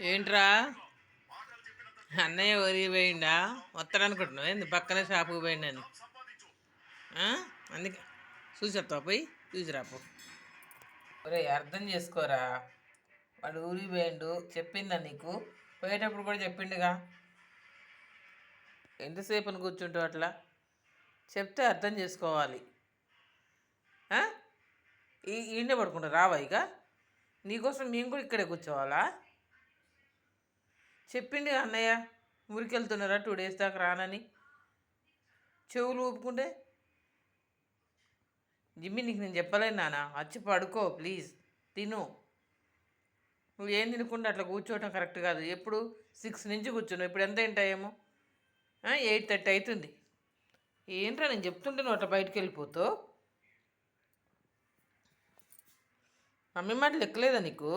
ఏంట్రా అన్నయ్య ఊరికి పోయిండా? వస్తాడనుకుంటున్నావు ఏంది? పక్కనే షాపుకి పోయిండని. అందుకే చూసేస్తావు, పోయి చూసిరాపో. ఒరే అర్థం చేసుకోరా, వాడు ఊరికి పోయిండు. చెప్పిందా నీకు? పోయేటప్పుడు కూడా చెప్పిండుగా. ఎంతసేపు అని కూర్చుంటావు అట్లా? చెప్తే అర్థం చేసుకోవాలి. ఈయనే పడుకుంటా రావా ఇక? నీకోసం మేము కూడా ఇక్కడే కూర్చోవాలా? చెప్పిండు అన్నయ్య ఊరికి వెళ్తున్నారా 2 days దాకా రానని. చెవులు ఊపుకుంటే జిమ్మి, నీకు నేను చెప్పలేను నాన్న. వచ్చి పడుకో ప్లీజ్, తిను. నువ్వు ఏం తినకుండా అట్లా కూర్చోవటం కరెక్ట్ కాదు. ఎప్పుడు 6 నుంచి కూర్చున్నావు, ఇప్పుడు ఎంత ఏంటాయేమో 8:30 అవుతుంది. ఏంట్రా నేను చెప్తుంటే నువ్వు అట్లా బయటకు వెళ్ళిపోతావు? మమ్మీ మాట లెక్కలేదా నీకు?